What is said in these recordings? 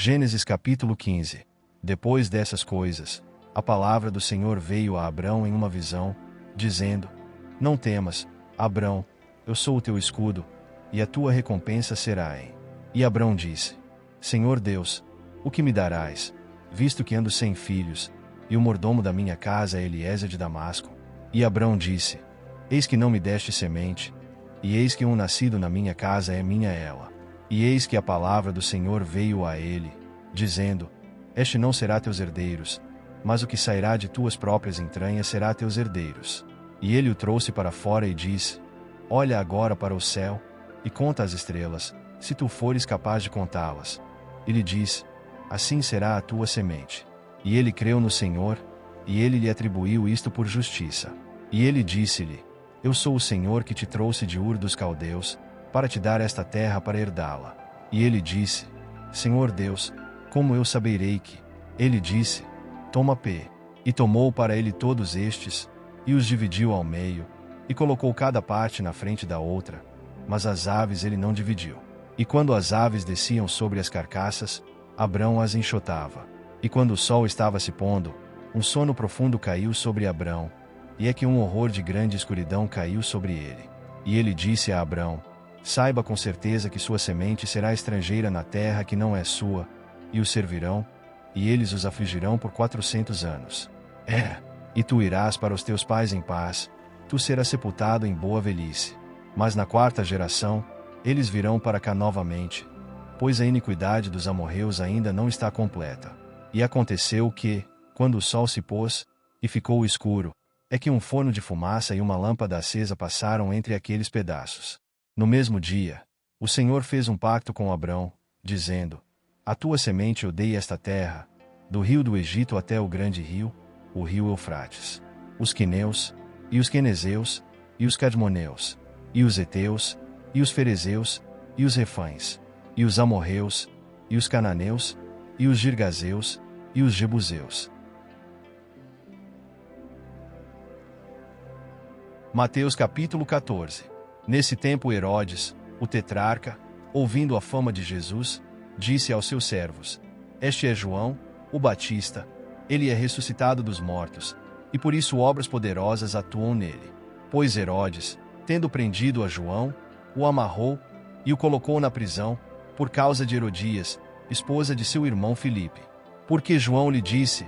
Gênesis capítulo 15. Depois dessas coisas, a palavra do Senhor veio a Abrão em uma visão, dizendo: Não temas, Abrão, eu sou o teu escudo, e a tua recompensa será em. E Abrão disse: Senhor Deus, o que me darás, visto que ando sem filhos, e o mordomo da minha casa é Eliezer de Damasco? E Abrão disse: Eis que não me deste semente, e eis que um nascido na minha casa é minha ela. E eis que a palavra do Senhor veio a ele, dizendo: Este não será teus herdeiros, mas o que sairá de tuas próprias entranhas será teus herdeiros. E ele o trouxe para fora e disse: Olha agora para o céu, e conta as estrelas, se tu fores capaz de contá-las. E lhe disse: Assim será a tua semente. E ele creu no Senhor, e ele lhe atribuiu isto por justiça. E ele disse-lhe: Eu sou o Senhor que te trouxe de Ur dos Caldeus, para te dar esta terra para herdá-la. E ele disse: Senhor Deus, como eu saberei que? Ele disse: Toma P. E tomou para ele todos estes, e os dividiu ao meio, e colocou cada parte na frente da outra, mas as aves ele não dividiu. E quando as aves desciam sobre as carcaças, Abrão as enxotava. E quando o sol estava se pondo, um sono profundo caiu sobre Abrão, e é que um horror de grande escuridão caiu sobre ele. E ele disse a Abrão: Saiba com certeza que sua semente será estrangeira na terra que não é sua, e os servirão, e eles os afligirão por 400 anos. E tu irás para os teus pais em paz, tu serás sepultado em boa velhice. Mas na 4ª geração, eles virão para cá novamente, pois a iniquidade dos amorreus ainda não está completa. E aconteceu que, quando o sol se pôs, e ficou escuro, é que um forno de fumaça e uma lâmpada acesa passaram entre aqueles pedaços. No mesmo dia, o Senhor fez um pacto com Abrão, dizendo: A tua semente eu dei esta terra, do rio do Egito até o grande rio, o rio Eufrates, os queneus, e os quenezeus, e os cadmoneus, e os heteus, e os ferezeus, e os refães, e os amorreus, e os cananeus, e os girgazeus, e os jebuseus. Mateus capítulo 14. Nesse tempo Herodes, o tetrarca, ouvindo a fama de Jesus, disse aos seus servos: Este é João, o Batista, ele é ressuscitado dos mortos, e por isso obras poderosas atuam nele. Pois Herodes, tendo prendido a João, o amarrou, e o colocou na prisão, por causa de Herodias, esposa de seu irmão Filipe. Porque João lhe disse: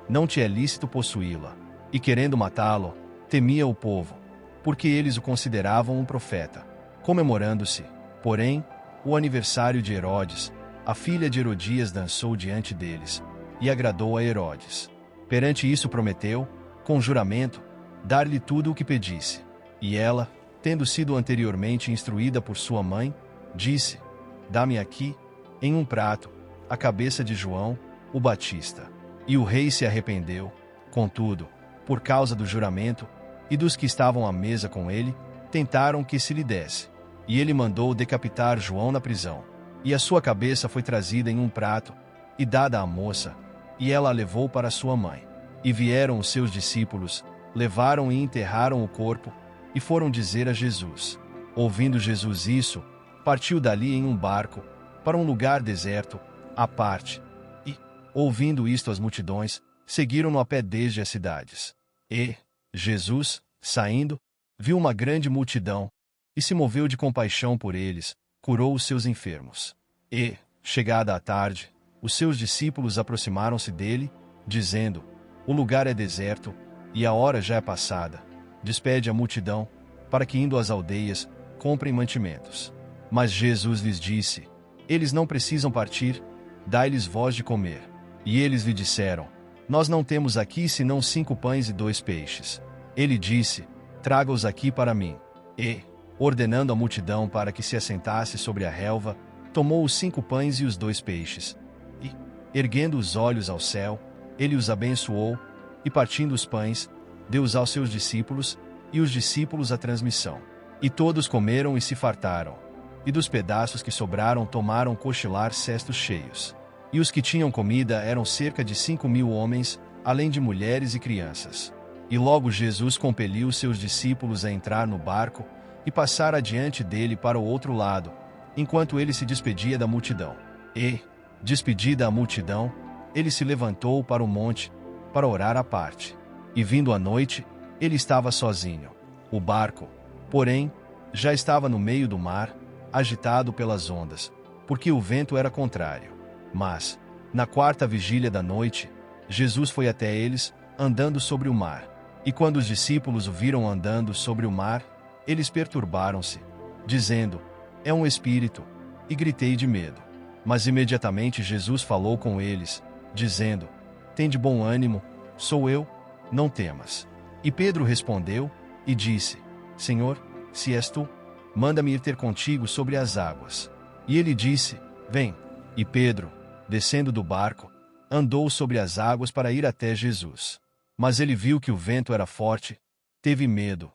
Não te é lícito possuí-la. E querendo matá-lo, temia o povo, porque eles o consideravam um profeta. Comemorando-se, porém, o aniversário de Herodes, a filha de Herodias dançou diante deles, e agradou a Herodes. Perante isso prometeu, com juramento, dar-lhe tudo o que pedisse. E ela, tendo sido anteriormente instruída por sua mãe, disse: Dá-me aqui, em um prato, a cabeça de João, o Batista. E o rei se arrependeu, contudo, por causa do juramento, e dos que estavam à mesa com ele, tentaram que se lhe desse. E ele mandou decapitar João na prisão. E a sua cabeça foi trazida em um prato, e dada à moça, e ela a levou para sua mãe. E vieram os seus discípulos, levaram e enterraram o corpo, e foram dizer a Jesus. Ouvindo Jesus isso, partiu dali em um barco, para um lugar deserto, à parte. E, ouvindo isto as multidões, seguiram-no a pé desde as cidades. E Jesus, saindo, viu uma grande multidão, e se moveu de compaixão por eles, curou os seus enfermos. E, chegada a tarde, os seus discípulos aproximaram-se dele, dizendo: O lugar é deserto, e a hora já é passada. Despede a multidão, para que indo às aldeias, comprem mantimentos. Mas Jesus lhes disse: Eles não precisam partir, dai-lhes vós de comer. E eles lhe disseram: Nós não temos aqui senão 5 pães e 2 peixes. Ele disse: Traga-os aqui para mim. E, ordenando a multidão para que se assentasse sobre a relva, tomou os 5 pães e os 2 peixes. E, erguendo os olhos ao céu, ele os abençoou, e partindo os pães, deu-os aos seus discípulos, e os discípulos a transmissão. E todos comeram e se fartaram. E dos pedaços que sobraram tomaram cochilar cestos cheios. E os que tinham comida eram cerca de 5.000 homens, além de mulheres e crianças. E logo Jesus compeliu seus discípulos a entrar no barco, e passar adiante dele para o outro lado, enquanto ele se despedia da multidão. E, Despedida a multidão, ele se levantou para o monte, para orar à parte. E vindo a noite, ele estava sozinho. O barco, porém, já estava no meio do mar, agitado pelas ondas, porque o vento era contrário. Mas, na quarta vigília da noite, Jesus foi até eles, andando sobre o mar. E quando os discípulos o viram andando sobre o mar, eles perturbaram-se, dizendo: é um espírito, e gritei de medo. Mas imediatamente Jesus falou com eles, dizendo: tende bom ânimo, sou eu, não temas. E Pedro respondeu e disse: Senhor, se és tu, manda-me ir ter contigo sobre as águas. E ele disse: vem. E Pedro, descendo do barco, andou sobre as águas para ir até Jesus. Mas ele viu que o vento era forte, teve medo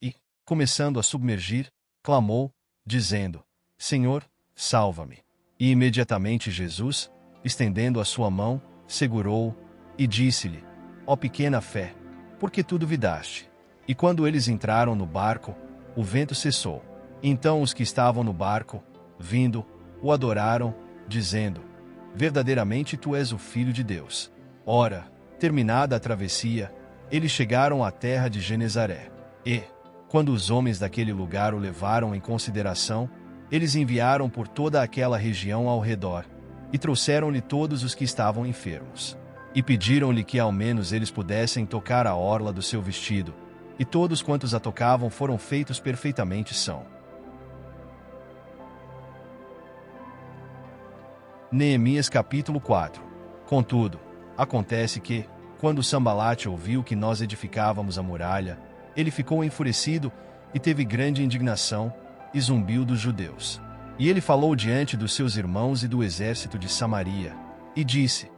e, começando a submergir, clamou, dizendo: Senhor, salva-me. E imediatamente Jesus, estendendo a sua mão, segurou-o e disse-lhe: ó pequena fé, por que tu duvidaste? E quando eles entraram no barco, o vento cessou. Então os que estavam no barco, vindo, o adoraram, dizendo: verdadeiramente tu és o Filho de Deus. Ora, terminada a travessia, eles chegaram à terra de Genezaré. E, quando os homens daquele lugar o levaram em consideração, eles enviaram por toda aquela região ao redor, e trouxeram-lhe todos os que estavam enfermos. E pediram-lhe que ao menos eles pudessem tocar a orla do seu vestido, e todos quantos a tocavam foram feitos perfeitamente são. Neemias capítulo 4. Contudo, acontece que, quando Sambalate ouviu que nós edificávamos a muralha, ele ficou enfurecido e teve grande indignação, e zumbiu dos judeus. E ele falou diante dos seus irmãos e do exército de Samaria, e disse: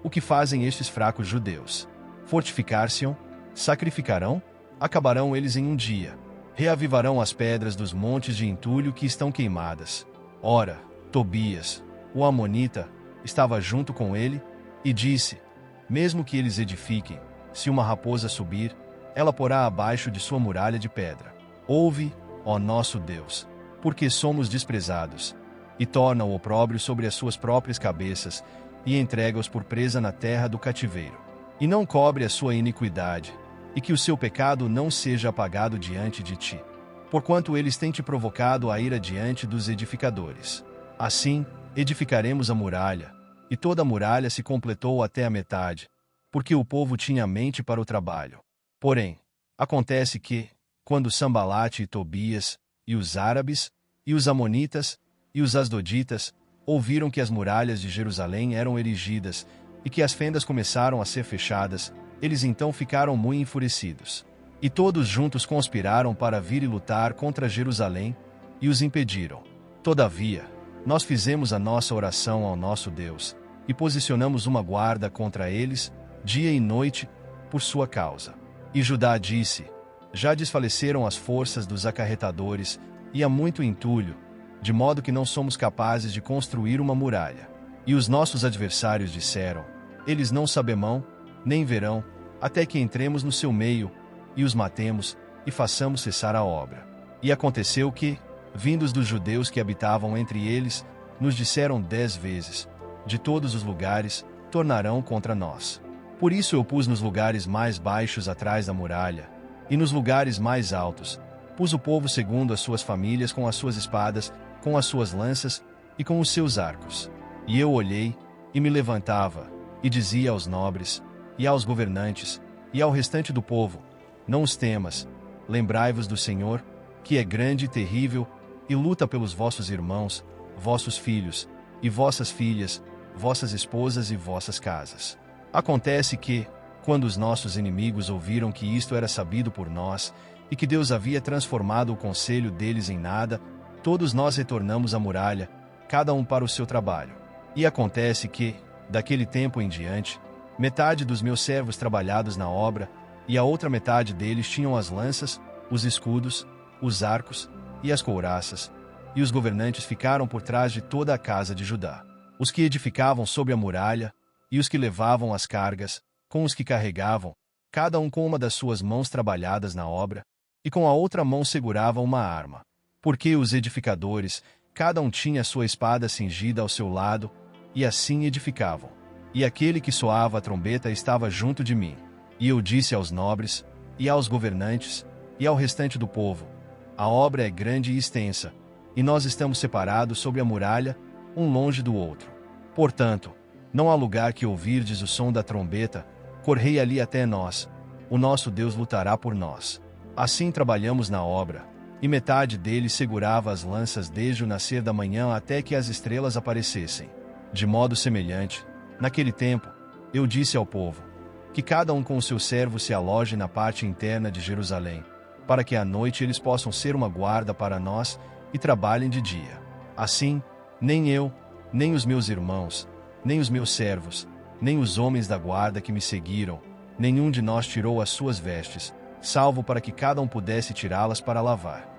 o que fazem estes fracos judeus? Fortificar-se-ão? Sacrificarão? Acabarão eles em um dia. Reavivarão as pedras dos montes de entulho que estão queimadas. Ora, Tobias, o amonita, estava junto com ele, e disse: mesmo que eles edifiquem, se uma raposa subir, ela porá abaixo de sua muralha de pedra. Ouve, ó nosso Deus, porque somos desprezados, e torna o opróbrio sobre as suas próprias cabeças, e entrega-os por presa na terra do cativeiro. E não cobre a sua iniquidade, e que o seu pecado não seja apagado diante de ti, porquanto eles têm te provocado a ira diante dos edificadores. Assim, edificaremos a muralha, e toda a muralha se completou até a metade, porque o povo tinha mente para o trabalho. Porém, acontece que, quando Sambalate e Tobias, e os árabes, e os amonitas, e os asdoditas, ouviram que as muralhas de Jerusalém eram erigidas, e que as fendas começaram a ser fechadas, eles então ficaram muito enfurecidos. E todos juntos conspiraram para vir e lutar contra Jerusalém, e os impediram. Todavia, nós fizemos a nossa oração ao nosso Deus, e posicionamos uma guarda contra eles, dia e noite, por sua causa. E Judá disse: já desfaleceram as forças dos acarretadores, e há muito entulho, de modo que não somos capazes de construir uma muralha. E os nossos adversários disseram: eles não saberão, nem verão, até que entremos no seu meio, e os matemos, e façamos cessar a obra. E aconteceu que, vindos dos judeus que habitavam entre eles, nos disseram 10 vezes: de todos os lugares, tornarão contra nós. Por isso eu pus nos lugares mais baixos atrás da muralha, e nos lugares mais altos, pus o povo segundo as suas famílias com as suas espadas, com as suas lanças, e com os seus arcos. E eu olhei, e me levantava, e dizia aos nobres, e aos governantes, e ao restante do povo: não os temas, lembrai-vos do Senhor, que é grande e terrível, e luta pelos vossos irmãos, vossos filhos, e vossas filhas, vossas esposas e vossas casas. Acontece que, quando os nossos inimigos ouviram que isto era sabido por nós, e que Deus havia transformado o conselho deles em nada, todos nós retornamos à muralha, cada um para o seu trabalho. E acontece que, daquele tempo em diante, metade dos meus servos trabalhados na obra, e a outra metade deles tinham as lanças, os escudos, os arcos e as couraças, e os governantes ficaram por trás de toda a casa de Judá. Os que edificavam sobre a muralha, e os que levavam as cargas, com os que carregavam, cada um com uma das suas mãos trabalhadas na obra, e com a outra mão segurava uma arma. Porque os edificadores, cada um tinha sua espada cingida ao seu lado, e assim edificavam. E aquele que soava a trombeta estava junto de mim. E eu disse aos nobres, e aos governantes, e ao restante do povo: a obra é grande e extensa, e nós estamos separados sobre a muralha, um longe do outro. Portanto, não há lugar que ouvirdes o som da trombeta, correi ali até nós, o nosso Deus lutará por nós. Assim trabalhamos na obra, e metade deles segurava as lanças desde o nascer da manhã até que as estrelas aparecessem. De modo semelhante, naquele tempo, eu disse ao povo, que cada um com o seu servo se aloje na parte interna de Jerusalém, para que à noite eles possam ser uma guarda para nós e trabalhem de dia. Assim, nem eu, nem os meus irmãos, nem os meus servos, nem os homens da guarda que me seguiram, nenhum de nós tirou as suas vestes, salvo para que cada um pudesse tirá-las para lavar.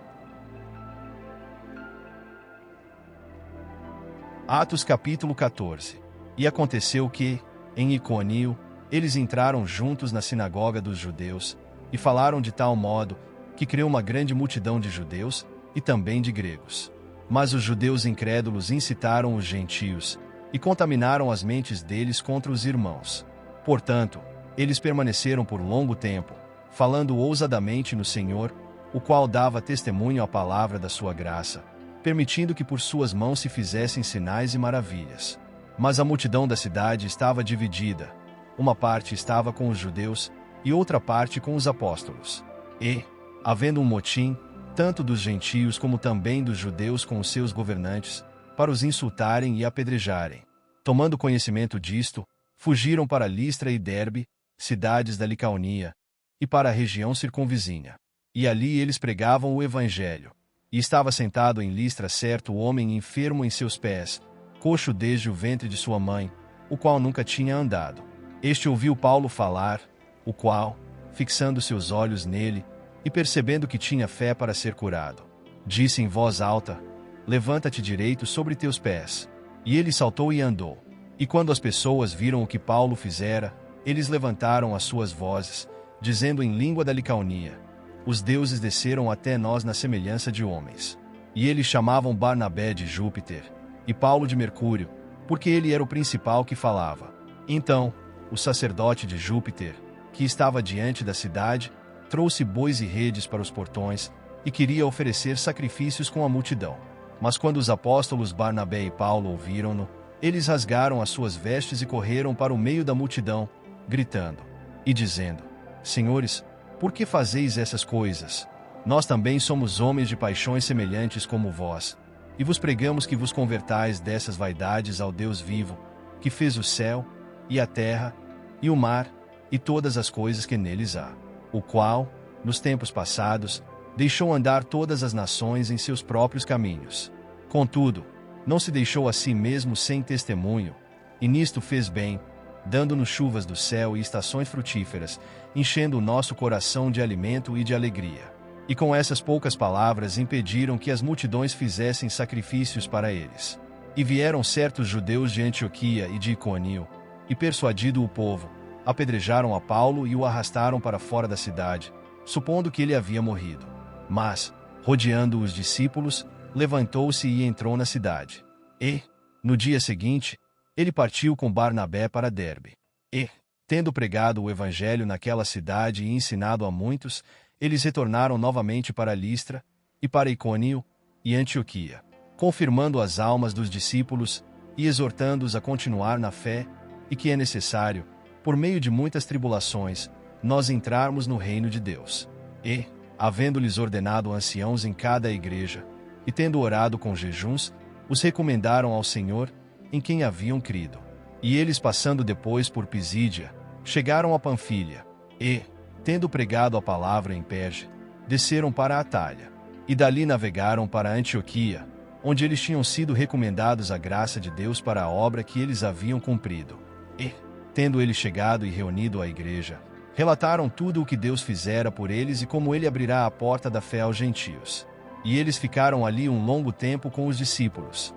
Atos capítulo 14. E aconteceu que, em Icônio, eles entraram juntos na sinagoga dos judeus, e falaram de tal modo, que creu uma grande multidão de judeus, e também de gregos. Mas os judeus incrédulos incitaram os gentios, e contaminaram as mentes deles contra os irmãos. Portanto, eles permaneceram por longo tempo, falando ousadamente no Senhor, o qual dava testemunho à palavra da sua graça, permitindo que por suas mãos se fizessem sinais e maravilhas. Mas a multidão da cidade estava dividida, uma parte estava com os judeus, e outra parte com os apóstolos. E, havendo um motim, tanto dos gentios como também dos judeus com os seus governantes, para os insultarem e apedrejarem. Tomando conhecimento disto, fugiram para Listra e Derbe, cidades da Licaonia, e para a região circunvizinha. E ali eles pregavam o evangelho. E estava sentado em Listra certo homem enfermo em seus pés, coxo desde o ventre de sua mãe, o qual nunca tinha andado. Este ouviu Paulo falar, o qual, fixando seus olhos nele, e percebendo que tinha fé para ser curado, disse em voz alta: levanta-te direito sobre teus pés. E ele saltou e andou. E quando as pessoas viram o que Paulo fizera, eles levantaram as suas vozes, dizendo em língua da Licaonia: os deuses desceram até nós na semelhança de homens. E eles chamavam Barnabé de Júpiter, e Paulo de Mercúrio, porque ele era o principal que falava. Então, o sacerdote de Júpiter, que estava diante da cidade, trouxe bois e redes para os portões, e queria oferecer sacrifícios com a multidão. Mas quando os apóstolos Barnabé e Paulo ouviram-no, eles rasgaram as suas vestes e correram para o meio da multidão, gritando e dizendo: Senhores, por que fazeis essas coisas? Nós também somos homens de paixões semelhantes como vós, e vos pregamos que vos convertais dessas vaidades ao Deus vivo, que fez o céu, e a terra, e o mar, e todas as coisas que neles há, o qual, nos tempos passados, deixou andar todas as nações em seus próprios caminhos. Contudo, não se deixou a si mesmo sem testemunho, e nisto fez bem, dando-nos chuvas do céu e estações frutíferas, enchendo o nosso coração de alimento e de alegria. E com essas poucas palavras impediram que as multidões fizessem sacrifícios para eles. E vieram certos judeus de Antioquia e de Icônio, e persuadido o povo, apedrejaram a Paulo e o arrastaram para fora da cidade, supondo que ele havia morrido. Mas, rodeando os discípulos, levantou-se e entrou na cidade. E, no dia seguinte, ele partiu com Barnabé para Derbe. E, tendo pregado o evangelho naquela cidade e ensinado a muitos, eles retornaram novamente para Listra, e para Icônio, e Antioquia, confirmando as almas dos discípulos, e exortando-os a continuar na fé, e que é necessário, por meio de muitas tribulações, nós entrarmos no reino de Deus. E, havendo-lhes ordenado anciãos em cada igreja, e tendo orado com jejuns, os recomendaram ao Senhor, em quem haviam crido. E eles, passando depois por Pisídia, chegaram a Panfilha, e, tendo pregado a palavra em Perge, desceram para a Atalha, e dali navegaram para Antioquia, onde eles tinham sido recomendados à graça de Deus para a obra que eles haviam cumprido. E, tendo eles chegado e reunido a igreja, relataram tudo o que Deus fizera por eles e como ele abrirá a porta da fé aos gentios. E eles ficaram ali um longo tempo com os discípulos.